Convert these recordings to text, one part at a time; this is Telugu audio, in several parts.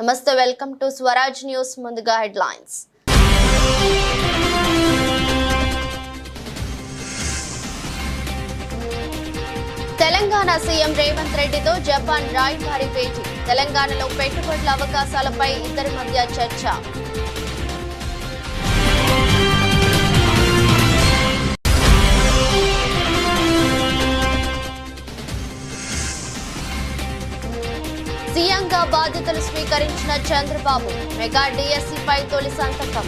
నమస్తే, వెల్కమ్ టు స్వరాజ్ న్యూస్. ముందుగా హెడ్లైన్స్. తెలంగాణ సీఎం రేవంత్ రెడ్డితో జపాన్ రాయబారి భేటీ. తెలంగాణలో పెట్టుబడుల అవకాశాలపై ఇద్దరి మధ్య చర్చ. సీఎంగా బాధ్యతలు స్వీకరించిన చంద్రబాబు మెగా డిఎస్సిపై తొలి సంతకం.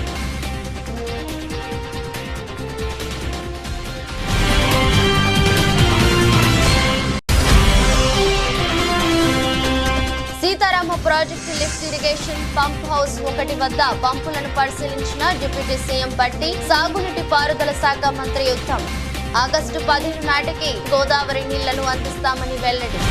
Sitarama project lift irrigation pump house 1 వద్ద పంపులను పరిశీలించిన డిప్యూటీ సీఎం బట్టి. సాగునీటి పారుదల శాఖ మంత్రి ఉత్తమ్ ఆగస్టు 15 నాటికి గోదావరి నీళ్లను అందిస్తామని వెల్లడి.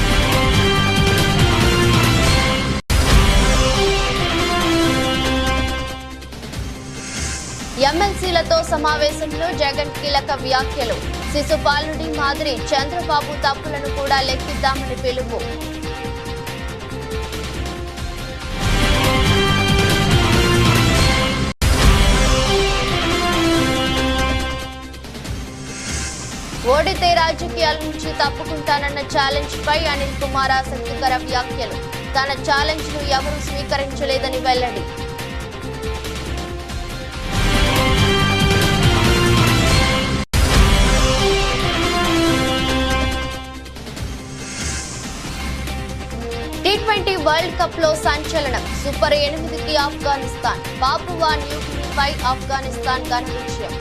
ఎమ్మెల్సీలతో సమావేశంలో జగన్ కీలక వ్యాఖ్యలు. శిశుపాలుడి మాదిరి చంద్రబాబు తప్పులను కూడా లెక్కిద్దామని పిలుపు. ఓడితే రాజకీయాల నుంచి తప్పుకుంటానన్న ఛాలెంజ్ పై అనిల్ కుమార్ ఆసక్తికర వ్యాఖ్యలు. తన ఛాలెంజ్ ను ఎవరూ స్వీకరించలేదని వెల్లడి. T20 వరల్డ్ కప్ లో సంచలనం. సూపర్ 8కి ఆఫ్ఘనిస్తాన్. పాపువా న్యూగినీపై ఆఫ్ఘనిస్తాన్ ఘన విజయం.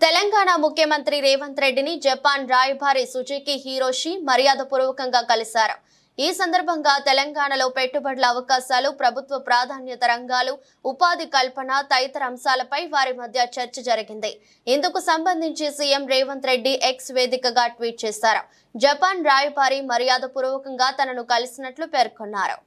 తెలంగాణ ముఖ్యమంత్రి రేవంత్ రెడ్డిని జపాన్ రాయబారి సుజుకి హిరోషి మర్యాదపూర్వకంగా కలిశారు. ఈ సందర్భంగా తెలంగాణలో పెట్టుబడుల అవకాశాలు, ప్రభుత్వ ప్రాధాన్యత రంగాలు, ఉపాధి కల్పన తదితర అంశాలపై వారి మధ్య చర్చ జరిగింది. ఇందుకు సంబంధించి సీఎం రేవంత్ రెడ్డి ఎక్స్ వేదికగా ట్వీట్ చేశారు. జపాన్ రాయబారి మర్యాదపూర్వకంగా తనను కలిసినట్లు పేర్కొన్నారు.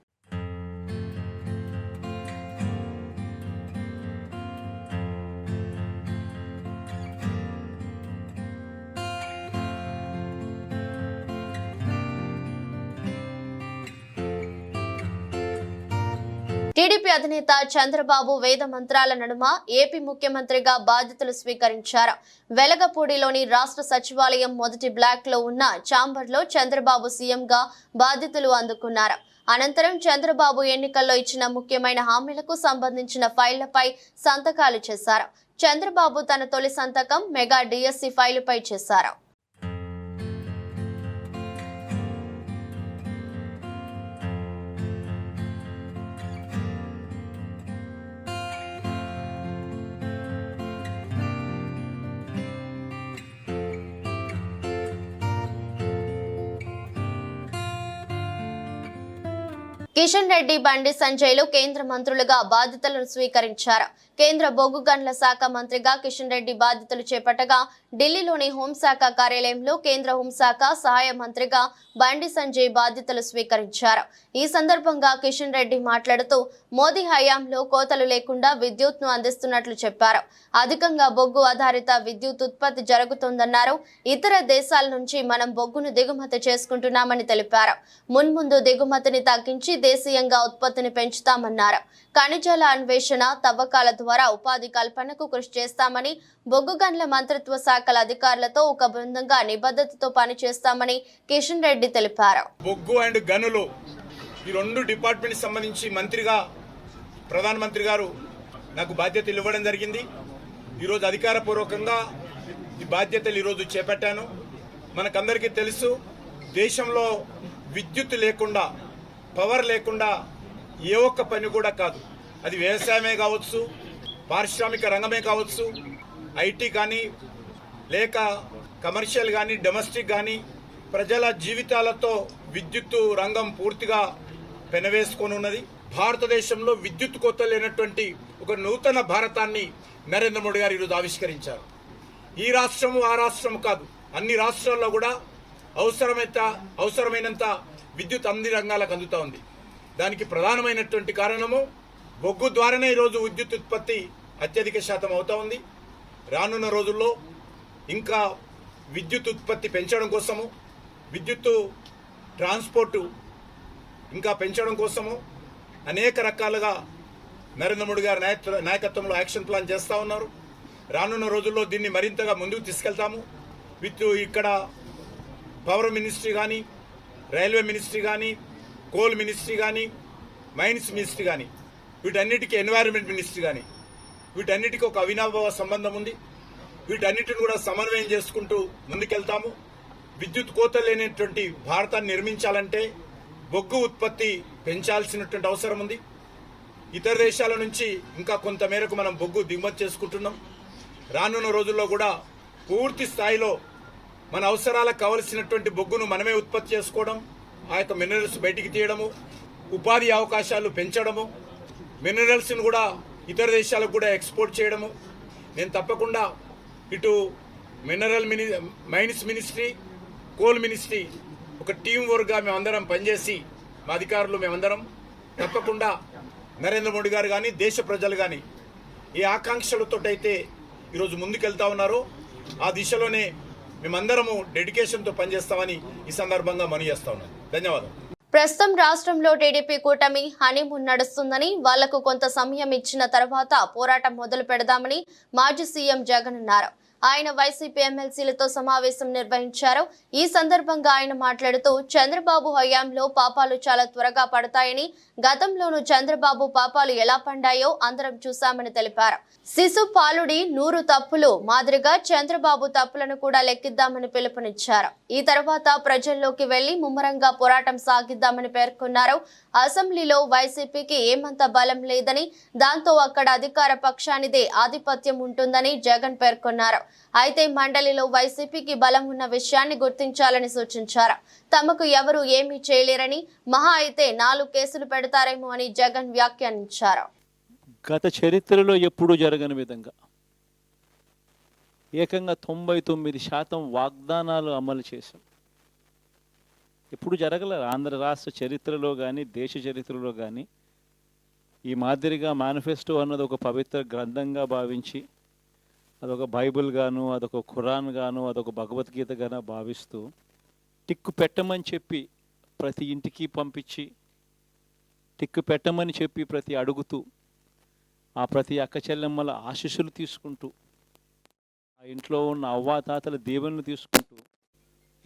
టీడీపీ అధినేత చంద్రబాబు వేద మంత్రాల నడుమ ఏపీ ముఖ్యమంత్రిగా బాధ్యతలు స్వీకరించారు. వెలగపూడిలోని రాష్ట్ర సచివాలయం మొదటి బ్లాక్ లో ఉన్న ఛాంబర్ లో చంద్రబాబు సీఎంగా బాధ్యతలు అందుకున్నారు. అనంతరం చంద్రబాబు ఎన్నికల్లో ఇచ్చిన ముఖ్యమైన హామీలకు సంబంధించిన ఫైళ్లపై సంతకాలు చేశారు. చంద్రబాబు తన తొలి సంతకం మెగా డిఎస్సి ఫైలుపై చేశారు. కిషన్ రెడ్డి, బండి సంజయ్లు కేంద్ర మంత్రులుగా బాధ్యతలను స్వీకరించారు. కేంద్ర బొగ్గు గనుల శాఖ మంత్రిగా కిషన్ రెడ్డి బాధ్యతలు చేపట్టగా, ఢిల్లీలోని హోంశాఖ కార్యాలయంలో కేంద్ర హోంశాఖ సహాయ మంత్రిగా బండి సంజయ్ బాధ్యతలు స్వీకరించారు. ఈ సందర్భంగా కిషన్ రెడ్డి మాట్లాడుతూ, మోదీ హయాంలో కోతలు లేకుండా విద్యుత్ ను అందిస్తున్నట్లు చెప్పారు. అధికంగా బొగ్గు ఆధారిత విద్యుత్ ఉత్పత్తి జరుగుతోందన్నారు. ఇతర దేశాల నుంచి మనం బొగ్గును దిగుమతి చేసుకుంటున్నామని తెలిపారు. మున్ముందు దిగుమతిని తగ్గించి దేశీయంగా ఉత్పత్తిని పెంచుతామన్నారు. ఖనిజాల అన్వేషణ, తవ్వకాల ద్వారా ఉపాధి కల్పనకు కృషి చేస్తామని, బొగ్గు గనుల మంత్రిత్వ శాఖల అధికారులతో ఒక బృందంగా నిబద్ధతతో పనిచేస్తామని కిషన్ రెడ్డి తెలిపారు. బొగ్గు అండ్ గనులు ఈ 2 డిపార్ట్మెంట్ సంబంధించి మంత్రిగా ప్రధానమంత్రి గారు నాకు బాధ్యతలు ఇవ్వడం జరిగింది. ఈరోజు అధికారపూర్వకంగా ఈ బాధ్యతలు ఈరోజు చేపట్టాను. మనకందరికీ తెలుసు, దేశంలో విద్యుత్ లేకుండా, పవర్ లేకుండా ఏ ఒక్క పని కూడా కాదు. అది వ్యవసాయమే కావచ్చు, పారిశ్రామిక రంగమే కావచ్చు, ఐటీ కానీ, లేక కమర్షియల్ కానీ, డొమెస్టిక్ కానీ, ప్రజల జీవితాలతో విద్యుత్ రంగం పూర్తిగా పెనవేసుకొని ఉన్నది. భారతదేశంలో విద్యుత్ కొత్త లేనటువంటి ఒక నూతన భారతాన్ని నరేంద్ర మోడీ గారు ఈరోజు ఆవిష్కరించారు. ఈ రాష్ట్రము ఆ రాష్ట్రము కాదు, అన్ని రాష్ట్రాల్లో కూడా అవసరమైనంత విద్యుత్ అన్ని రంగాలకు అందుతూ ఉంది. దానికి ప్రధానమైనటువంటి కారణము బొగ్గు ద్వారానే ఈరోజు విద్యుత్ ఉత్పత్తి అత్యధిక శాతం అవుతా ఉంది. రానున్న రోజుల్లో ఇంకా విద్యుత్ ఉత్పత్తి పెంచడం కోసము, విద్యుత్తు ట్రాన్స్పోర్టు ఇంకా పెంచడం కోసము అనేక రకాలుగా నరేంద్ర మోడీ గారి నాయకత్వంలో యాక్షన్ ప్లాన్ చేస్తూ ఉన్నారు. రానున్న రోజుల్లో దీన్ని మరింతగా ముందుకు తీసుకెళ్తాము. ఇక్కడ పవర్ మినిస్ట్రీ కానీ, రైల్వే మినిస్ట్రీ కానీ, కోల్ మినిస్ట్రీ కానీ, మైన్స్ మినిస్ట్రీ కానీ, వీటన్నిటికీ ఎన్వైరన్మెంట్ మినిస్ట్రీ కానీ, వీటన్నిటికీ ఒక అవినాభావ సంబంధం ఉంది. వీటన్నిటిని కూడా సమన్వయం చేసుకుంటూ ముందుకెళ్తాము. విద్యుత్ కోత లేనటువంటి భారతాన్ని నిర్మించాలంటే బొగ్గు ఉత్పత్తి పెంచాల్సినటువంటి అవసరం ఉంది. ఇతర దేశాల నుంచి ఇంకా కొంత మేరకు మనం బొగ్గు దిగుమతి చేసుకుంటున్నాం. రానున్న రోజుల్లో కూడా పూర్తి స్థాయిలో మన అవసరాలకు కావలసినటువంటి బొగ్గును మనమే ఉత్పత్తి చేసుకోవడం, ఆ యొక్క మినరల్స్ బయటికి తీయడము, ఉపాధి అవకాశాలు పెంచడము, మినరల్స్ను కూడా ఇతర దేశాలకు కూడా ఎక్స్పోర్ట్ చేయడము. నేను తప్పకుండా ఇటు మైన్స్ మినిస్ట్రీ, కోల్ మినిస్ట్రీ ఒక టీం వర్క్గా మేమందరం పనిచేసి మా అధికారులు మేమందరం తప్పకుండా నరేంద్ర మోడీ గారు కానీ, దేశ ప్రజలు కానీ ఏ ఆకాంక్షలతోటైతే ఈరోజు ముందుకెళ్తా ఉన్నారో ఆ దిశలోనే మేమందరము డెడికేషన్తో పనిచేస్తామని ఈ సందర్భంగా మనవి చేస్తా ఉన్నాను. ధన్యవాదాలు. ప్రస్తుతం రాష్ట్రంలో టీడీపీ కూటమి హనీమూన్ నడుస్తుందని, వాళ్లకు కొంత సమయం ఇచ్చిన తర్వాత పోరాటం మొదలు పెడదామని మాజీ సీఎం జగన్ అన్నారు. ఆయన వైసీపీ ఎమ్మెల్సీలతో సమావేశం నిర్వహించారు. ఈ సందర్భంగా ఆయన మాట్లాడుతూ చంద్రబాబు హయాంలో పాపాలు చాలా త్వరగా పడతాయని, గతంలోనూ చంద్రబాబు పాపాలు ఎలా పండాయో అందరం చూశామని తెలిపారు. శిశు పాలుడి 100 తప్పులు మాదిరిగా చంద్రబాబు తప్పులను కూడా లెక్కిద్దామని పిలుపునిచ్చారు. ఈ తర్వాత ప్రజల్లోకి వెళ్లి ముమ్మరంగా పోరాటం సాగిద్దామని పేర్కొన్నారు. అసెంబ్లీలో వైసీపీకి ఏమంత బలం లేదని, దాంతో అక్కడ అధికార పక్షానిదే ఆధిపత్యం ఉంటుందని జగన్ పేర్కొన్నారు. అయితే మండలిలో వైసీపీకి బలం ఉన్న విషయాన్ని గుర్తించాలని సూచించారు. తమకు ఎవరు ఏమీ చేయలేరని, మహా అయితే 4 కేసులు పెడతారేమో అని జగన్ వ్యాఖ్యానించారు. గత చరిత్రలో ఎప్పుడూ జరగని విధంగా ఏకంగా 99% వాగ్దానాలు అమలు చేశాం. ఎప్పుడు జరగలేదు ఆంధ్ర రాష్ట్ర చరిత్రలో కానీ, దేశ చరిత్రలో కానీ. ఈ మాదిరిగా మేనిఫెస్టో అన్నది ఒక పవిత్ర గ్రంథంగా భావించి, అదొక బైబిల్ గాను, అదొక ఖురాన్ గాను, అదొక భగవద్గీత గాను భావిస్తూ టిక్కు పెట్టమని చెప్పి ప్రతి ఇంటికి పంపించి, టిక్కు పెట్టమని చెప్పి ప్రతి అడుగుతూ, ఆ ప్రతి అక్క చెల్లెమ్మల ఆశీస్సులు తీసుకుంటూ, ఆ ఇంట్లో ఉన్న అవ్వాతాతల దీవెనలు తీసుకుంటూ,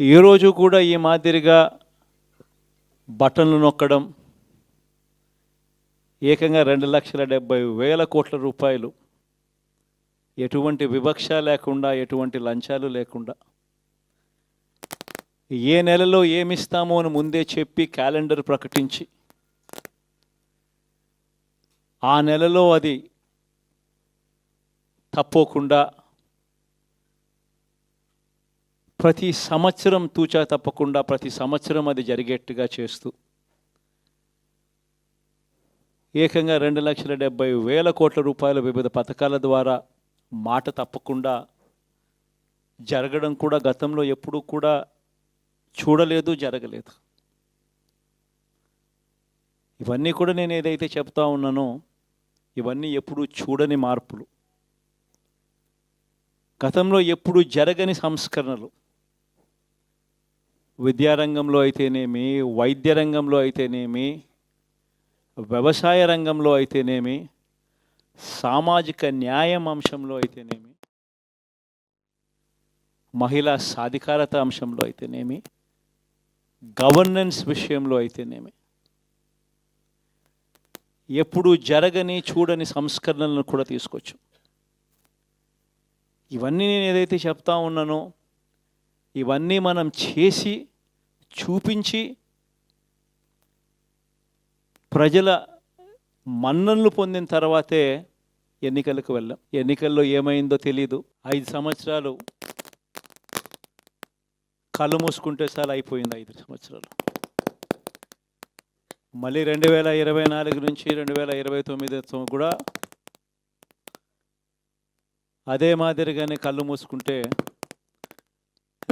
ఏ రోజు కూడా ఈ మాదిరిగా బటన్లు నొక్కడం, ఏకంగా 2,70,000 కోట్ల రూపాయలు ఎటువంటి వివక్ష లేకుండా, ఎటువంటి లంచాలు లేకుండా, ఏ నెలలో ఏమిస్తామో అని ముందే చెప్పి క్యాలెండర్ ప్రకటించి, ఆ నెలలో అది తప్పకుండా ప్రతి సంవత్సరం తూచా తప్పకుండా ప్రతి సంవత్సరం అది జరిగేట్టుగా చేస్తూ ఏకంగా 2,70,000 కోట్ల రూపాయల వివిధ పథకాల ద్వారా మాట తప్పకుండా జరగడం కూడా గతంలో ఎప్పుడూ కూడా చూడలేదు, జరగలేదు. ఇవన్నీ కూడా నేను ఏదైతే చెప్తా ఉన్నానో ఇవన్నీ ఎప్పుడూ చూడని మార్పులు, గతంలో ఎప్పుడూ జరగని సంస్కరణలు. విద్యారంగంలో అయితేనేమి, వైద్య రంగంలో అయితేనేమి, వ్యవసాయ రంగంలో అయితేనేమి, సామాజిక న్యాయం అంశంలో అయితేనేమి, మహిళా సాధికారత అంశంలో అయితేనేమి, గవర్నెన్స్ విషయంలో అయితేనేమి, ఎప్పుడు జరగని చూడని సంస్కరణలను కూడా తీసుకొచ్చు. ఇవన్నీ నేను ఏదైతే చెప్తా ఉన్నానో ఇవన్నీ మనం చేసి చూపించి ప్రజల మన్ననలు పొందిన తర్వాతే ఎన్నికలకు వెళ్ళాం. ఎన్నికల్లో ఏమైందో తెలీదు. 5 సంవత్సరాలు కళ్ళు మూసుకుంటే చాలా అయిపోయింది. 5 సంవత్సరాలు మళ్ళీ 2024 నుంచి 2029 కూడా అదే మాదిరిగానే కళ్ళు మూసుకుంటే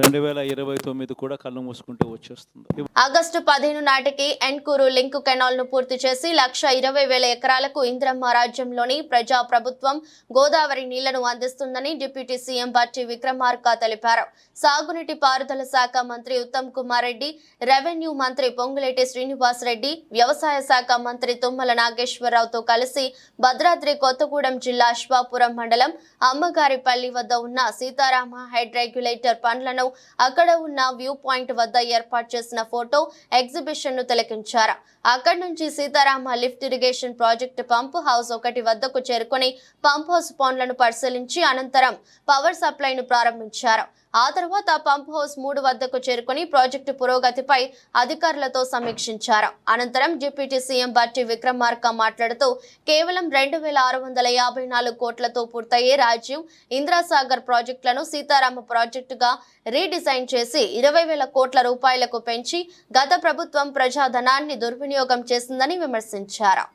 2029 కూడా కళ్ళు మూసుకుంటే వచ్చేస్తుంది. ఆగస్టు 15 నాటికి ఎన్కూరు లింక్ కెనాల్ ను పూర్తి చేసి 1,20,000 ఎకరాలకు ఇంద్రమ్మ రాజ్యంలోని ప్రజా ప్రభుత్వం గోదావరి నీళ్లను అందిస్తుందని డిప్యూటీ సీఎం బట్టి విక్రమార్క తెలిపారు. సాగునీటి పారుదల శాఖ మంత్రి ఉత్తమ్ కుమార్ రెడ్డి, రెవెన్యూ మంత్రి పొంగులేటి శ్రీనివాస్ రెడ్డి, వ్యవసాయ శాఖ మంత్రి తుమ్మల నాగేశ్వరరావుతో కలిసి భద్రాద్రి కొత్తగూడెం జిల్లా అశ్వాపురం మండలం అమ్మగారిపల్లి వద్ద ఉన్న సీతారామ హెడ్ రెగ్యులేటర్ పనులను అక్కడ ఉన్న వ్యూ పాయింట్ వద్ద ఏర్పాటు చేసిన ఫోటో ఎగ్జిబిషన్ ను తిలకించారు. అక్కడి నుంచి Sitarama lift irrigation project pump house 1 వద్దకు చేరుకుని పంప్ హౌస్ పనులను పరిశీలించి అనంతరం పవర్ సప్లై ను ప్రారంభించారు. ఆ తర్వాత పంప్ హౌస్ 3 వద్దకు చేరుకుని ప్రాజెక్టు పురోగతిపై అధికారులతో సమీక్షించారు. అనంతరం డిప్యూటీ సీఎం బట్టి విక్రమార్క మాట్లాడుతూ కేవలం 2,654 కోట్లతో పూర్తయ్యే రాజీవ్, ఇంద్రాసాగర్ ప్రాజెక్టులను సీతారామ ప్రాజెక్టుగా రీడిజైన్ చేసి 20,000 కోట్ల రూపాయలకు పెంచి గత ప్రభుత్వం ప్రజాధనాన్ని దుర్వినియోగం చేసిందని విమర్శించారు.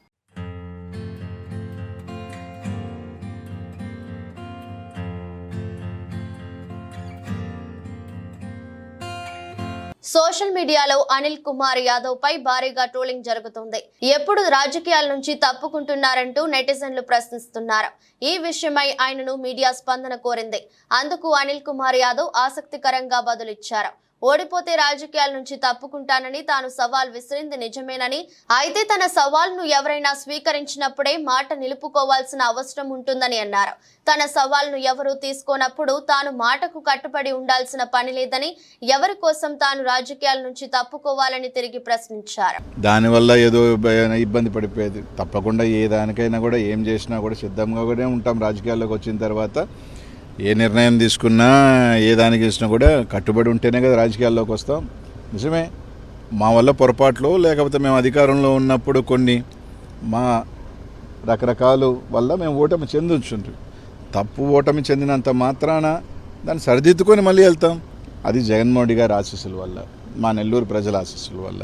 సోషల్ మీడియాలో అనిల్ కుమార్ యాదవ్ పై భారీగా ట్రోలింగ్ జరుగుతుంది. ఎప్పుడు రాజకీయాల నుంచి తప్పుకుంటున్నారంటూ నెటిజన్లు ప్రశ్నిస్తున్నారు. ఈ విషయమై ఆయనను మీడియా స్పందన కోరింది. అందుకు అనిల్ కుమార్ యాదవ్ ఆసక్తికరంగా బదులిచ్చారు. ఓడిపోతే రాజకీయాల నుంచి తప్పుకుంటానని తాను సవాల్ విసిరింది నిజమేనని, అయితే తన సవాల్ను ఎవరైనా స్వీకరించినప్పుడే మాట నిలుపుకోవాల్సిన అవసరం ఉంటుందని అన్నారు. తన సవాల్ను ఎవరూ తీసుకోనప్పుడు తాను మాటకు కట్టుబడి ఉండాల్సిన పని లేదని, ఎవరి కోసం తాను రాజకీయాల నుంచి తప్పుకోవాలని తిరిగి ప్రశ్నించారు. దానివల్ల ఏదో ఇబ్బంది పడిపోయేది. తప్పకుండా ఏ దానికైనా కూడా ఏం చేసినా కూడా సిద్ధంగా కూడా ఉంటాం. రాజకీయాల్లోకి వచ్చిన తర్వాత ఏ నిర్ణయం తీసుకున్నా ఏ దానికి ఇచ్చినా కూడా కట్టుబడి ఉంటేనే కదా రాజకీయాల్లోకి వస్తాం. నిజమే, మా వల్ల పొరపాట్లు లేకపోతే మేము అధికారంలో ఉన్నప్పుడు కొన్ని మా రకరకాల వల్ల మేము ఓటమి చెందుంచుంటాం. తప్పు ఓటమి చెందినంత మాత్రాన దాన్ని సరిదిద్దుకొని మళ్ళీ వెళ్తాం. అది జగన్మోహన్ రెడ్డి గారి ఆశీస్సుల వల్ల, మా నెల్లూరు ప్రజల ఆశీస్సుల వల్ల.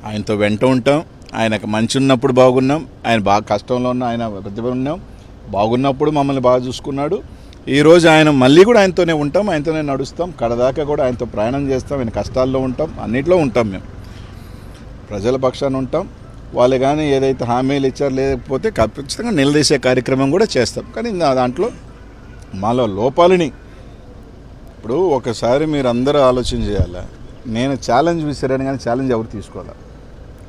ఆయనతో వెంట ఉంటాం. ఆయనకు మంచి ఉన్నప్పుడు బాగున్నాం, ఆయన బాగా కష్టంలో ఉన్న ఆయన ప్రతిభ ఉన్నాం. బాగున్నప్పుడు మమ్మల్ని బాగా చూసుకున్నాడు. ఈరోజు ఆయన మళ్ళీ కూడా ఆయనతోనే ఉంటాం, ఆయనతోనే నడుస్తాం, కడదాకా కూడా ఆయనతో ప్రయాణం చేస్తాం. ఆయన కష్టాల్లో ఉంటాం, అన్నిట్లో ఉంటాం. మేము ప్రజల పక్షాన ఉంటాం. వాళ్ళు కానీ ఏదైతే హామీలు ఇచ్చారో లేకపోతే ఖచ్చితంగా నిలదీసే కార్యక్రమం కూడా చేస్తాం. కానీ దాంట్లో మాలో లోపాలని ఇప్పుడు ఒకసారి మీరు అందరూ ఆలోచన చేయాలా. నేను ఛాలెంజ్ విసిరాను కానీ ఛాలెంజ్ ఎవరు తీసుకోవాలా?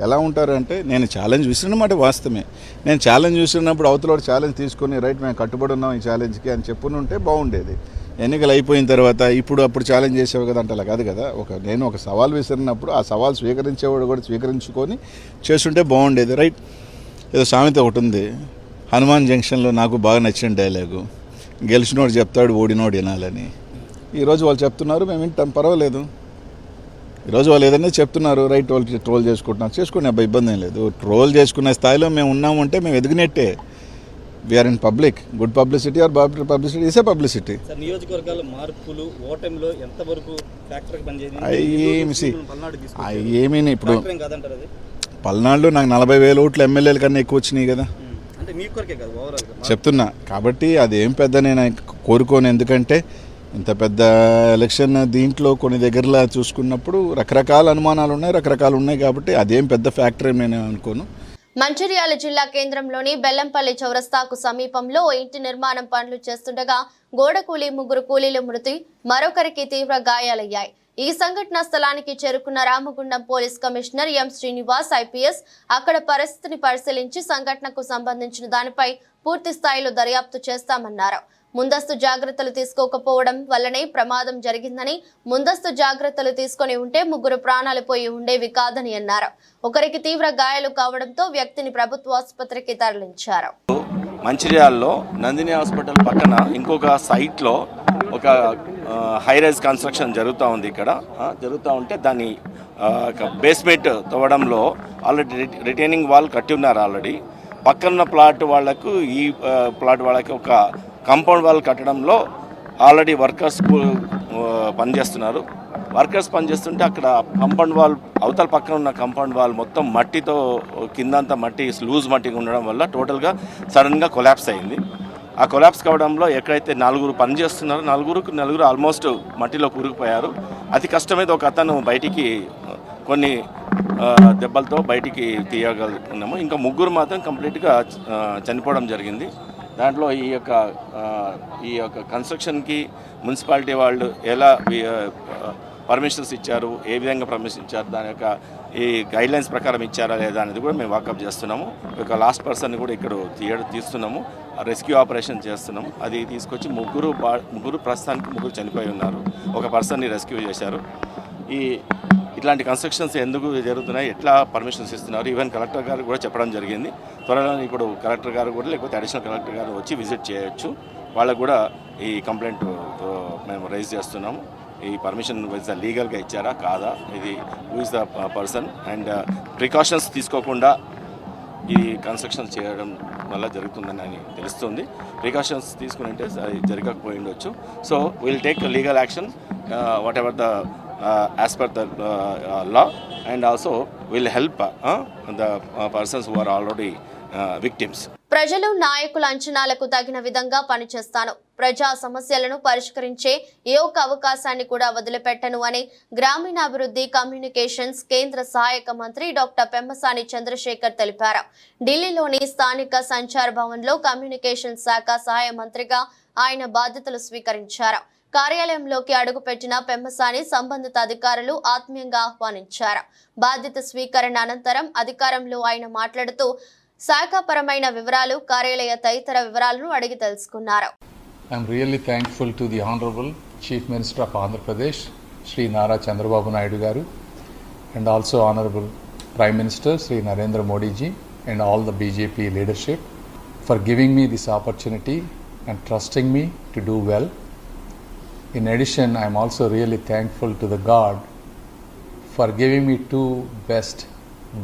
ఎలా ఉంటారంటే, నేను ఛాలెంజ్ విసిరినమాట వాస్తవమే. నేను ఛాలెంజ్ విసిరినప్పుడు అవతల ఛాలెంజ్ తీసుకొని రైట్ మేము కట్టుబడి ఉన్నాం ఈ ఛాలెంజ్కి అని చెప్పునుంటే బాగుండేది. ఎన్నికలు అయిపోయిన తర్వాత అప్పుడు ఛాలెంజ్ చేసేవాడు కదా అంటే అలా కాదు కదా. నేను ఒక సవాల్ విసిరినప్పుడు ఆ సవాల్ స్వీకరించేవాడు కూడా స్వీకరించుకొని చేస్తుంటే బాగుండేది. రైట్, ఏదో సామెత ఒకటి ఉంది, హనుమాన్ జంక్షన్లో నాకు బాగా నచ్చిన డైలాగు, గెలిచినోడు చెప్తాడు ఓడినోడు వినాలని. ఈరోజు వాళ్ళు చెప్తున్నారు, మేము వింటాం, పర్వాలేదు. ఈరోజు వాళ్ళు ఏదైనా చెప్తున్నారు, రైట్, వాళ్ళు ట్రోల్ చేసుకుంటున్నారు, చేసుకునే అబ్బాయి ఇబ్బంది ఏం లేదు. ట్రోల్ చేసుకునే స్థాయిలో మేము ఉన్నామంటే మేము ఎదిగినట్టే. We are in public. Good publicity or bad publicity is a publicity. నియోజకవర్గాల మార్పులు ఓటమిలో ఎంతవరకు ఏమీ ఇప్పుడు పల్నాడులో నాకు 40,000 ఓట్లు ఎమ్మెల్యేల కన్నా ఎక్కువ వచ్చినాయి కదా చెప్తున్నా. కాబట్టి అదేం పెద్ద నేను కోరుకోను. ఎందుకంటే ఇంత పెద్ద ఎలక్షన్ దీంట్లో కొన్ని దగ్గరలా చూసుకున్నప్పుడు రకరకాల అనుమానాలు ఉన్నాయి, రకరకాలు ఉన్నాయి. కాబట్టి అదేం పెద్ద ఫ్యాక్టర్ నేను అనుకోను. మంచిర్యాల జిల్లా కేంద్రంలోని బెల్లంపల్లి చౌరస్తాకు సమీపంలో ఇంటి నిర్మాణం పనులు చేస్తుండగా గోడ కూలీ 3 కూలీల మృతి, మరొకరికి తీవ్ర గాయాలయ్యాయి. ఈ సంఘటన స్థలానికి చేరుకున్న Ramagundam police commissioner M Srinivas IPS అక్కడ పరిస్థితిని పరిశీలించి సంఘటనకు సంబంధించిన దానిపై పూర్తి స్థాయిలో దర్యాప్తు చేస్తామన్నారు. ముందస్తు జాగ్రత్తలు తీసుకోకపోవడం వల్లనే ప్రమాదం జరిగిందని, ముందస్తు జాగ్రత్తలు తీసుకొని ఉంటే 3 ప్రాణాలు పోయి ఉండేవి కాదని అన్నారు. ఒకరికి తీవ్ర గాయాలు కావడంతో వ్యక్తిని ప్రభుత్వ ఆసుపత్రికి తరలించారు. మంచిర్యాలలో నందిని హాస్పిటల్ పక్కన ఇంకొక సైట్లో ఒక హైరైజ్ కన్స్ట్రక్షన్ జరుగుతూ ఉంది. ఇక్కడ జరుగుతూ ఉంటే దాన్ని బేస్మెంట్ తవ్వడంలో ఆల్రెడీ రిటైనింగ్ వాల్ కట్టి ఉన్నారు. ఆల్రెడీ పక్కన ప్లాట్ వాళ్లకు ఈ ప్లాట్ వాళ్ళకి ఒక కాంపౌండ్ వాల్ కట్టడంలో ఆల్రెడీ వర్కర్స్ పనిచేస్తున్నారు. వర్కర్స్ పనిచేస్తుంటే అక్కడ కాంపౌండ్ వాల్ అవతల పక్కన ఉన్న కాంపౌండ్ వాల్ మొత్తం మట్టితో కిందంతా మట్టి లూజ్ మట్టిగా ఉండడం వల్ల టోటల్గా సడన్గా కొలాప్స్ అయింది. ఆ కొలాప్స్ కావడంలో ఎక్కడైతే 4 పనిచేస్తున్నారో నలుగురు ఆల్మోస్ట్ మట్టిలో కూరుకుపోయారు. అతి కష్టమైతే ఒక అతను బయటికి కొన్ని దెబ్బలతో బయటికి తీయగలుగుతున్నాము. ఇంకా 3 మాత్రం కంప్లీట్గా చనిపోవడం జరిగింది. దాంట్లో ఈ యొక్క కన్స్ట్రక్షన్కి మున్సిపాలిటీ వాళ్ళు ఎలా పర్మిషన్స్ ఇచ్చారు, ఏ విధంగా పర్మిషన్ ఇచ్చారు, దాని యొక్క ఈ గైడ్లైన్స్ ప్రకారం ఇచ్చారా లేదా అనేది కూడా మేము వాకప్ చేస్తున్నాము. ఒక లాస్ట్ పర్సన్ కూడా ఇక్కడ తీస్తున్నాము, రెస్క్యూ ఆపరేషన్ చేస్తున్నాము. అది తీసుకొచ్చి ముగ్గురు ప్రస్తుతానికి 3 చనిపోయి ఉన్నారు. ఒక పర్సన్ని రెస్క్యూ చేశారు. ఇట్లాంటి కన్స్ట్రక్షన్స్ ఎందుకు జరుగుతున్నాయి, ఎట్లా పర్మిషన్స్ ఇస్తున్నారు, ఈవెన్ కలెక్టర్ గారు కూడా చెప్పడం జరిగింది. త్వరలో ఇప్పుడు కలెక్టర్ గారు కూడా లేకపోతే అడిషనల్ కలెక్టర్ గారు వచ్చి విజిట్ చేయొచ్చు. వాళ్ళకు కూడా ఈ కంప్లైంట్ మేము రైజ్ చేస్తున్నాము. ఈ పర్మిషన్ లీగల్గా ఇచ్చారా కాదా, ఇది who is the person, and precautions తీసుకోకుండా ఈ కన్స్ట్రక్షన్ చేయడం వల్ల జరుగుతుందని తెలుస్తుంది. ప్రికాషన్స్ తీసుకుని అంటే జరగకపోయి ఉండొచ్చు. So will take legal action what ever the as per the law, and also will help the persons who are already victims. ప్రజలు నాయకుల అంచనాలకు తగిన విధంగా పనిచేస్తాను, ప్రజా సమస్యలను పరిష్కరించే ఏ ఒక్క అవకాశాన్ని కూడా వదిలిపెట్టను అని గ్రామీణాభివృద్ధి కమ్యూనికేషన్స్ కేంద్ర సహాయక మంత్రి డాక్టర్ పెమ్మసాని చంద్రశేఖర్ తెలిపారు. ఢిల్లీలోని స్థానిక సంచార్ భవన్లో కమ్యూనికేషన్ శాఖ సహాయ మంత్రిగా ఆయన బాధ్యతలు స్వీకరించారు. కార్యాలయంలోకి అడుగుపెట్టిన పెమ్మసాని సంబంధిత అధికారులు ఆత్మీయంగా ఆహ్వానించారు. బాధ్యత స్వీకరణ అనంతరం అధికారంలో ఆయన మాట్లాడుతూ శాఖాపరమైన వివరాలు, కార్యాలయ తదితర వివరాలను అడిగి తెలుసుకున్నారు. I am really thankful to the Honorable Chief Minister of Andhra Pradesh, Shri Nara Chandrababu Naidu Garu, and also Honorable Prime Minister Shri Narendra Modi ji and all the BJP leadership for giving me this opportunity and trusting me to do well. In addition, I am also really thankful to the God for giving me 2 best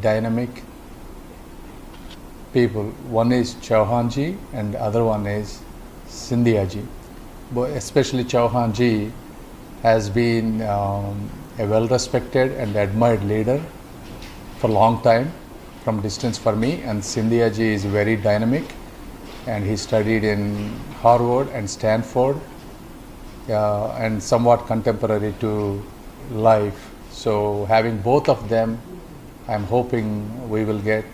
dynamic people. One is Chauhan ji and other one is Scindia ji. Especially Chauhan ji has been a well-respected and admired leader for a long time from distance for me, and Scindia ji is very dynamic and he studied in Harvard and Stanford. And somewhat contemporary to life. So having both of them, I'm hoping we will get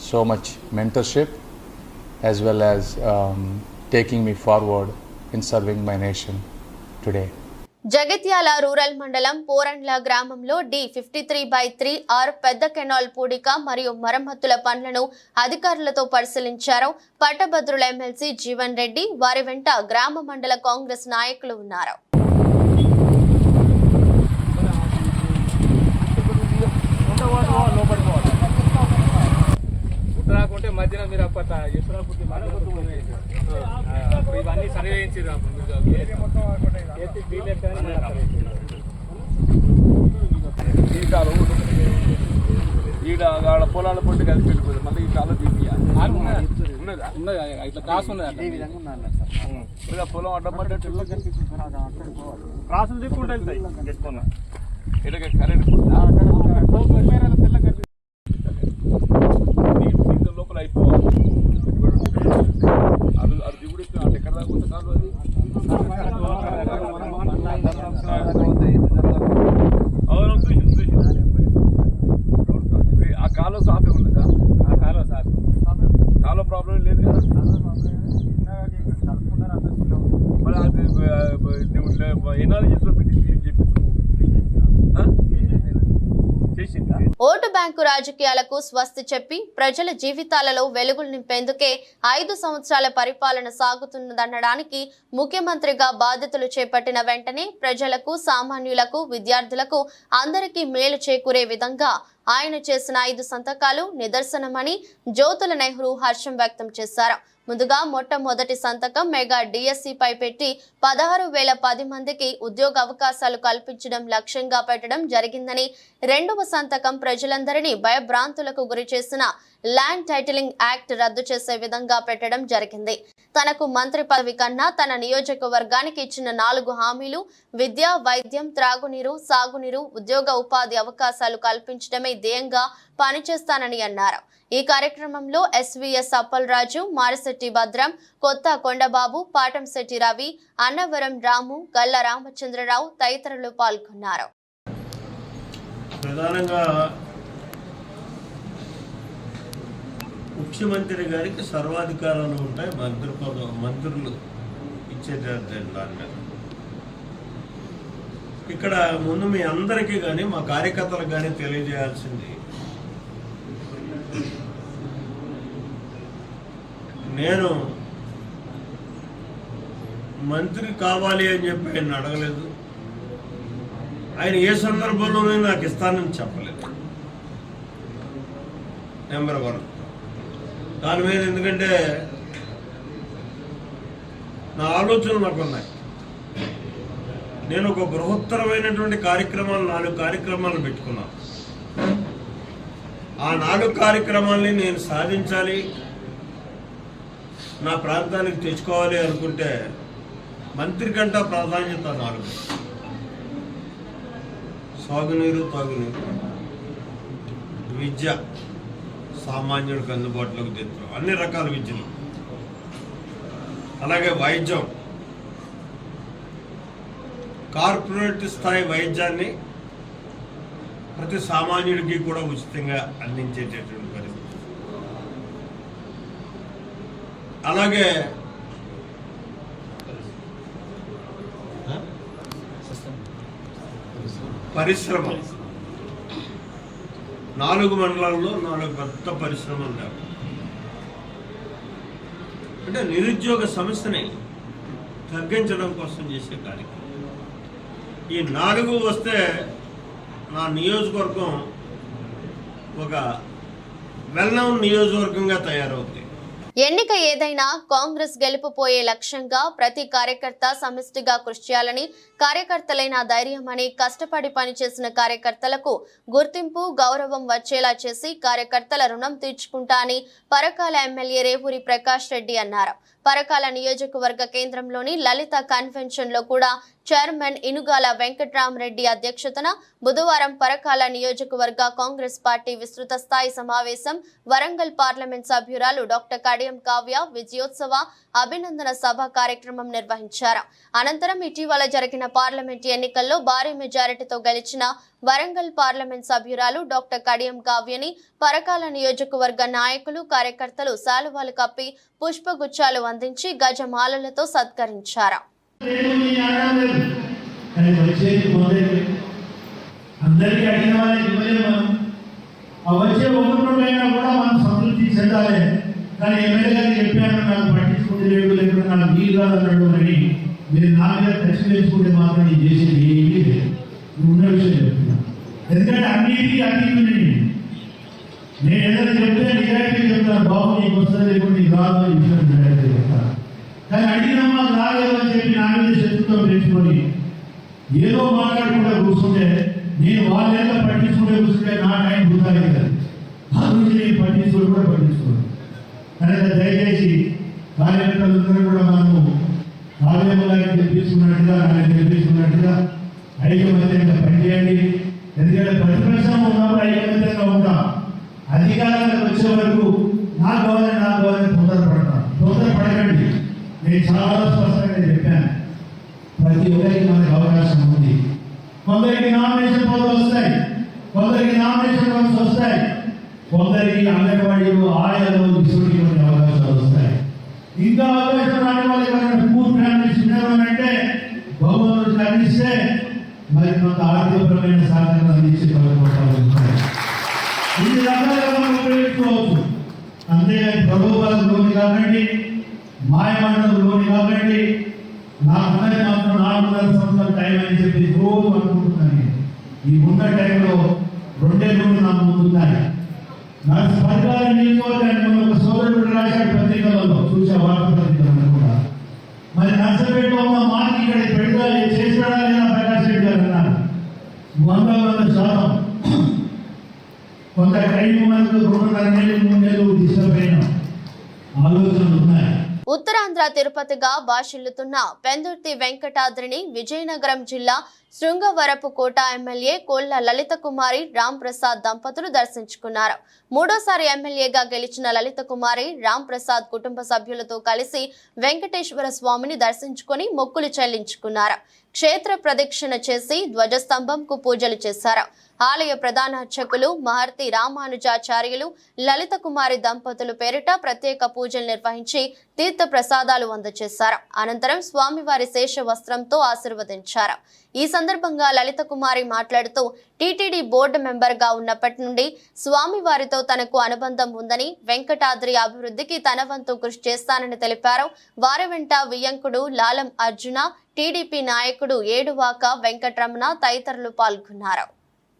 so much mentorship as well as taking me forward in serving my nation today. Jagtial rural మండలం పోరండ్ల గ్రామంలో D53/3R పెద్ద కెనాల్ పూడిక మరియు మరమ్మతుల పనులను అధికారులతో పరిశీలించారు. పట్టభద్రుల ఎమ్మెల్సీ జీవన్ రెడ్డి, వారి వెంట గ్రామ మండల కాంగ్రెస్ నాయకులు ఉన్నారు. ఇవన్నీ సర్వే ఈడ పొలాల పొట్టి కలిసి పెట్టుకోదు, మళ్ళీ ఈ కాలం తీపియాలి. ఉన్నదా ఇట్లా క్రాస్ ఉన్నది, పొలం అడ్డం పడ్డట్టు క్రాసులు తీసుకుంటే ఇలాగ కరెంట్ లోపల అయిపోవాలి. అది దిగుడు ఎక్కడ దాకా కొంత కాదు. అది ఆ కాలం సాఫే ఉన్నదా? ఆ కాలం సాఫ్, కాలం ప్రాబ్లం లేదు కదా. మరి అది ఎనాలజీస్లో పెట్టి చెప్పి ఓటు బ్యాంకు రాజకీయాలకు స్వస్తి చెప్పి ప్రజల జీవితాలలో వెలుగులు నింపేందుకే 5 సంవత్సరాల పరిపాలన సాగుతున్నదనడానికి ముఖ్యమంత్రిగా బాధ్యతలు చేపట్టిన వెంటనే ప్రజలకు, సామాన్యులకు, విద్యార్థులకు అందరికీ మేలు చేకూరే విధంగా ఆయన చేసిన 5 సంతకాలు నిదర్శనమని జ్యోతుల నెహ్రూ హర్షం వ్యక్తం చేశారు. ముందుగా మొట్టమొదటి సంతకం మెగా డిఎస్సిపై పెట్టి 16,010 మందికి ఉద్యోగ అవకాశాలు కల్పించడం లక్ష్యంగా పెట్టడం జరిగిందని, రెండవ సంతకం ప్రజలందరినీ భయభ్రాంతులకు గురి చేసిన ల్యాండ్ టైటిలింగ్ యాక్ట్ రద్దు చేసే విధంగా పెట్టడం జరిగింది. తనకు మంత్రి పదవి కన్నా తన నియోజకవర్గానికి ఇచ్చిన 4 హామీలు విద్య, వైద్యం, త్రాగునీరు, సాగునీరు, ఉద్యోగ ఉపాధి అవకాశాలు కల్పించడమే ధ్యేయంగా పనిచేస్తానని అన్నారు. ఈ కార్యక్రమంలో ఎస్వీఎస్ అప్పలరాజు, మారిశెట్టి భద్రం, కొత్త కొండబాబు, పాటంశెట్టి రవి, అన్నవరం రాము, గల్ల రామచంద్రరావు తదితరులు పాల్గొన్నారు. ప్రధానంగా ముఖ్యమంత్రి గారికి సర్వాధికారాలు ఉంటాయి, మంత్రులు ఇచ్చేటట్టు దాని మీద. ఇక్కడ ముందు మీ అందరికీ కానీ మా కార్యకర్తలకు కానీ తెలియజేయాల్సింది, నేను మంత్రి కావాలి అని చెప్పి ఆయన అడగలేదు. ఆయన ఏ సందర్భంలోనే నాకు ఇస్తానని చెప్పలేదు. నెంబర్ 1 దాని మీద, ఎందుకంటే నా ఆలోచనలు నాకు ఉన్నాయి. నేను ఒక బృహత్తరమైనటువంటి కార్యక్రమాలు 4 కార్యక్రమాలు పెట్టుకున్నాను. ఆ 4 కార్యక్రమాల్ని నేను సాధించాలి, నా ప్రాంతానికి తెచ్చుకోవాలి అనుకుంటే మంత్రి కంటే ప్రాధాన్యత 4: సాగునీరు, తాగునీరు, విద్య, సామాన్యుడికి అందుబాటులోకి తెచ్చు అన్ని రకాల విద్యలు, అలాగే వైద్యం, కార్పొరేట్ స్థాయి వైద్యాన్ని ప్రతి సామాన్యుడికి కూడా ఉచితంగా అందించేటటువంటి పరిస్థితి, అలాగే పరిశ్రమ. 4 మండలాల్లో 4 పెద్ద పరిశ్రమలు లేవు. అంటే నిరుద్యోగ సమస్యని తగ్గించడం కోసం చేసే కార్యక్రమం. ఈ 4 వస్తే నా నియోజకవర్గం ఒక వెల్నౌన్ నియోజకవర్గంగా తయారవుతుంది. ఎన్నిక ఏదైనా కాంగ్రెస్ గెలుపుపోయే లక్ష్యంగా ప్రతి కార్యకర్త సమిష్టిగా కృషి చేయాలని, కార్యకర్తలైన ధైర్యమని, కష్టపడి పనిచేసిన కార్యకర్తలకు గుర్తింపు, గౌరవం వచ్చేలా చేసి కార్యకర్తల రుణం తీర్చుకుంటా అని పరకాల ఎమ్మెల్యే రేవూరి ప్రకాష్ రెడ్డి అన్నారు. పరకాల నియోజకవర్గ కేంద్రంలోని లలిత కన్వెన్షన్ లో కూడా చైర్మన్ ఇనుగాల వెంకట్రామరెడ్డి అధ్యక్షతన బుధవారం పరకాల నియోజకవర్గ కాంగ్రెస్ పార్టీ విస్తృత స్థాయి సమావేశం, వరంగల్ పార్లమెంట్ సభ్యురాలు డాక్టర్ కడియం కావ్య విజయోత్సవ అభినందన సభ కార్యక్రమం నిర్వహించారు. అనంతరం ఇటీవల జరిగిన పార్లమెంట్ ఎన్నికల్లో భారీ మెజారిటీతో గెలిచిన వరంగల్ పార్లమెంట్ సభ్యురాలు డాక్టర్ కడియం కావ్యని పరకాల నియోజకవర్గ నాయకులు, కార్యకర్తలు శాలువాలు కప్పి పుష్పగుచ్చాలు అందించి గజమాలలతో సత్కరించారు. అందరికీ అడిగిన వాళ్ళకి ఇవ్వలేము. వచ్చే ఒక్కటైనా కూడా మనం సంతృప్తి చెందాలి. కానీ ఎమ్మెల్యే గారు చెప్పాను, నాకు పట్టించుకుంటే లేడు, లేకుండా నాకు వీలు కాదన్నాడు అని మీరు నా మీద ప్రశ్న వేసుకుంటే మాత్రం నేను చేసేది ఏమీ లేదు. ఉన్న విషయం చెప్తున్నా. ఎందుకంటే అన్నిటికీ అన్నిటి నేను ఏదైనా చెప్తే నిజాయితీ చెప్తాను, బాబు నీకు వస్తుంది లేకుండా నీకు రాదు ఈ విషయం నిజాయితీ చెప్తాను. కానీ అడిగినమ్మా రాలేదు అని చెప్పి నా మీద శత్రుత్వం పెంచుకొని ఏదో మాట్లాడకుండా కూర్చుంటే, నేను వాళ్ళేదో పట్టించుకుంటే కూర్చుంటే నా టైం వృధా అవుతుంది. ఆ గురించి నేను పట్టించుకోవడం కూడా పట్టించుకోను. కానీ దయచేసి కార్యకర్తలందరూ కూడా మనము కార్యక్రమాలను తెప్పించుకున్నట్టుగా, ఆయన తెప్పించుకున్నట్టుగా ఐకమత్యంగా పనిచేయండి. ఎందుకంటే ప్రతిపక్షం ఉన్నప్పుడు ఐకమత్యంగా ఉంటాం. అధికారాలకు వచ్చే వరకు నా గవర్నమెంట్ తొందరపడకండి. నేను చాలా స్పష్టంగా చెప్పాను, ప్రతి ఒక్కరికి మనకు అవకాశం ఉంది. కొందరికి నామినేషన్ పదవులు వస్తాయి, కొందరికి నామినేషన్ పదవులు వస్తాయి, కొందరికి అంగన్వాడీలు, ఆయాలు తీసుకునే అవకాశాలు వస్తాయి. ఇంకా అవకాశం రాని వాళ్ళు పూర్ ఫ్యామిలీస్ ఉన్నారంటే గవర్నమెంట్ అందిస్తే మరి కొంత ఆర్థికపరమైన సహకారం అందించే పథకాలు ఉంటాయి. ఇన్ని రకాలుగా మనం ఉపయోగించుకోవచ్చు. అంతేగాని ప్రభుత్వాలకు లోని కాకండి, మాయమండలం లోని కాకండి. నాకున్నది మాత్రం 400 సంవత్సరాల టైం అని చెప్పి రోజు అనుకుంటున్నాను. ఈ ఉన్న టైంలో 2 రోజులు నాకు ముందున్నాయి. నాకు పరకాల నియోజకవర్గాన్ని ఒక సోదరుడు రాశాడు పత్రికలలో, చూసే వార్తా పత్రికలను కూడా. మరి నర్సపేటలో ఉన్న మాకు ఇక్కడ పెడతా చేసినా ప్రకాష్ రెడ్డి గారు అన్నారు 100% కొంత టైం మనకు 2.5 నెలలు 3 నెలలు ఆలోచనలు ఉన్నాయి. ఉత్తరాంధ్ర తిరుపతిగా భాషిల్లుతున్న పెందుర్తి వెంకటాద్రిని విజయనగరం జిల్లా శృంగవరపుకోట ఎమ్మెల్యే కోళ్ల లలిత కుమారి రామ్ ప్రసాద్ దంపతులు దర్శించుకున్నారు. మూడోసారి ఎమ్మెల్యేగా గెలిచిన లలిత కుమారి రామ్ ప్రసాద్ కుటుంబ సభ్యులతో కలిసి వెంకటేశ్వర స్వామిని దర్శించుకుని మొక్కులు చెల్లించుకున్నారు. క్షేత్ర ప్రదక్షిణ చేసి ధ్వజస్తంభంకు పూజలు చేశారు. ఆలయ ప్రధాన అర్చకులు మహర్తి రామానుజాచార్యులు లలిత కుమారి దంపతులు పేరిట ప్రత్యేక పూజలు నిర్వహించి తీర్థ ప్రసాదాలు అందజేశారు. అనంతరం స్వామివారి శేష వస్త్రంతో ఆశీర్వదించారు. ఈ సందర్భంగా లలిత కుమారి మాట్లాడుతూ టీటీడీ బోర్డు మెంబర్ గా ఉన్నప్పటి నుండి స్వామివారితో తనకు అనుబంధం ఉందని, వెంకటాద్రి అభివృద్ధికి తన వంతు కృషి చేస్తానని తెలిపారు. వారి వెంట వియ్యంకుడు లాలం అర్జున, టీడీపీ నాయకుడు ఏడువాక వెంకటరమణ తదితరులు పాల్గొన్నారు.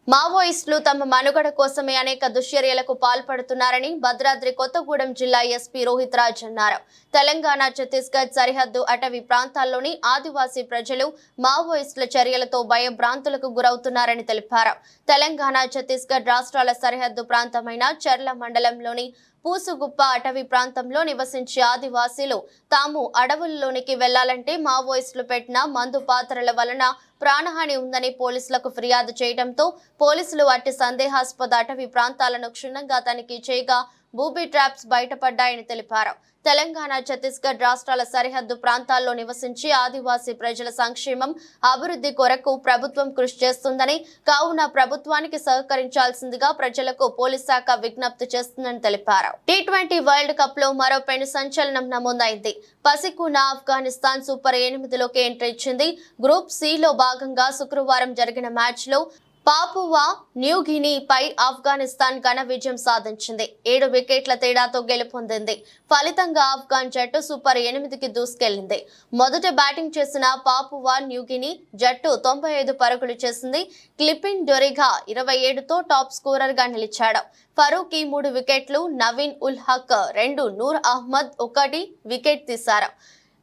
మావోయిస్టులు తమ మనుగడ కోసమే అనేక దుశ్చర్యలకు పాల్పడుతున్నారని భద్రాద్రి కొత్తగూడెం జిల్లా ఎస్పీ రోహిత్ రాజ్ అన్నారు. తెలంగాణ ఛత్తీస్గఢ్ సరిహద్దు అటవీ ప్రాంతాల్లోని ఆదివాసీ ప్రజలు మావోయిస్టుల చర్యలతో భయభ్రాంతులకు గురవుతున్నారని తెలిపారు. తెలంగాణ ఛత్తీస్గఢ్ రాష్ట్రాల సరిహద్దు ప్రాంతమైన చర్ల మండలంలోని పూసుగుప్ప అటవీ ప్రాంతంలో నివసించే ఆదివాసీలు తాము అడవుల్లోనికి వెళ్లాలంటే మావోయిస్టులు పెట్టిన మందు పాత్రల వలన ప్రాణహాని ఉందని పోలీసులకు ఫిర్యాదు చేయడంతో పోలీసులు అట్టి సందేహాస్పద అటవీ ప్రాంతాలను క్షుణ్ణంగా తనిఖీ చేయగా బూబీ ట్రాప్స్ బయటపడ్డాయని తెలిపారు. తెలంగాణ ఛత్తీస్గఢ్ రాష్ట్రాల సరిహద్దు ప్రాంతాల్లో నివసించి ఆదివాసీ ప్రజల సంక్షేమం అభివృద్ధి కొరకు ప్రభుత్వం కృషి చేస్తుందని, కావున ప్రభుత్వానికి సహకరించాల్సిందిగా ప్రజలకు పోలీస్ శాఖ విజ్ఞప్తి చేస్తుందని తెలిపారు. T20 వరల్డ్ కప్ లో మరో పెను సంచలనం నమోదైంది. పసికూన ఆఫ్ఘనిస్తాన్ సూపర్ 8లోకి ఎంట్రీ ఇచ్చింది. గ్రూప్ సి లో భాగంగా శుక్రవారం జరిగిన మ్యాచ్ లో పాపువా న్యూగినీపై ఆఫ్ఘనిస్తాన్ ఘన విజయం సాధించింది. 7 వికెట్ల తేడాతో గెలుపొందింది. ఫలితంగా ఆఫ్ఘన్ జట్టు సూపర్ 8కి దూసుకెళ్లింది. మొదట బ్యాటింగ్ చేసిన పాపువా న్యూగినీ జట్టు 95 పరుగులు చేసింది. క్లిపిన్ డొరిగా 27తో టాప్ స్కోరర్ గా నిలిచాడు. ఫరూకీ 3 వికెట్లు, నవీన్ ఉల్ హక్ 2, నూర్ అహ్మద్ 1 వికెట్ తీశారు.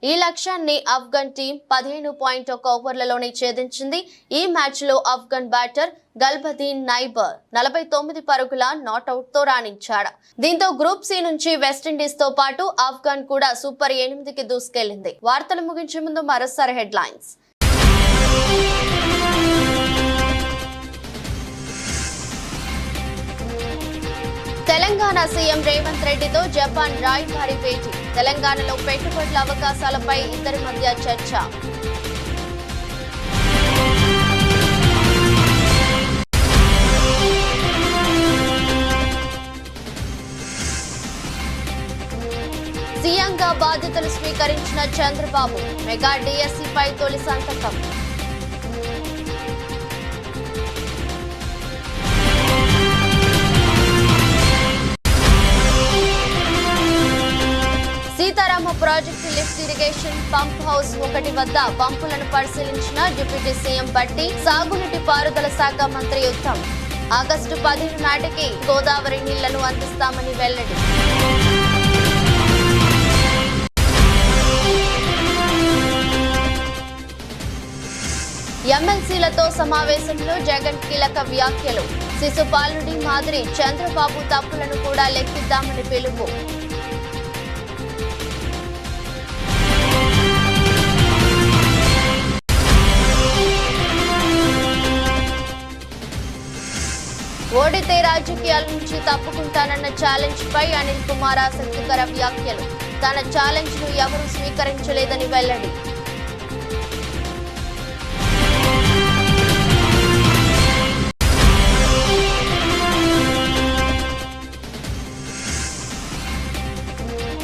ఈ లక్ష్యాన్ని ఆఫ్ఘన్ టీం 15.1 ఓవర్లలోనే ఛేదించింది. ఈ మ్యాచ్ లో ఆఫ్ఘన్ బ్యాటర్ గల్బదీన్ నైబర్ 49 పరుగుల నాట్అవుట్ తో రాణించాడు. దీంతో గ్రూప్ సి నుంచి వెస్టిండీస్ తో పాటు ఆఫ్ఘన్ కూడా సూపర్ 8కి దూసుకెళ్లింది. వార్తలు ముగించే ముందు మరోసారి హెడ్లైన్స్. తెలంగాణ సీఎం రేవంత్ రెడ్డితో జపాన్ రాయబారి భేటీ. తెలంగాణలో పెట్టుబడుల అవకాశాలపై ఇద్దరి మధ్య చర్చ. సీఎంగా బాధ్యతలు స్వీకరించిన చంద్రబాబు మెగా డిఎస్సిపై తొలి సంతకం. Sitarama project lift irrigation pump house 1 వద్ద పంపులను పరిశీలించిన డిప్యూటీ సీఎం బట్టి. సాగునీటి పారుదల శాఖ మంత్రి ఉత్తమ్ ఆగస్టు 15 నాటికి గోదావరి నీళ్లను అందిస్తామని వెల్లడి. ఎమ్మెల్సీలతో సమావేశంలో జగన్ కీలక వ్యాఖ్యలు. శిశుపాలుడి మాదిరి చంద్రబాబు తప్పులను కూడా లెక్కిద్దామని పిలుపు. ఓడితే రాజకీయాల నుంచి తప్పుకుంటానన్న ఛాలెంజ్ పై అనిల్ కుమార్ ఆసక్తికర వ్యాఖ్యలు. తన ఛాలెంజ్ ను ఎవరూ స్వీకరించలేదని వెల్లడి.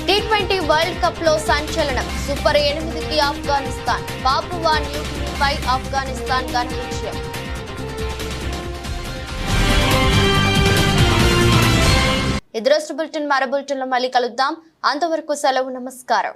T20 వరల్డ్ కప్ లో సంచలనం. సూపర్ 8కి ఆఫ్ఘనిస్తాన్. పాపువా న్యూగినీపై ఆఫ్ఘనిస్తాన్ ఘన విజయం. ఇదృష్టి బులెటిన్ మరో బులెటిన్లో మళ్ళీ కలుద్దాం. అంతవరకు సెలవు. నమస్కారం.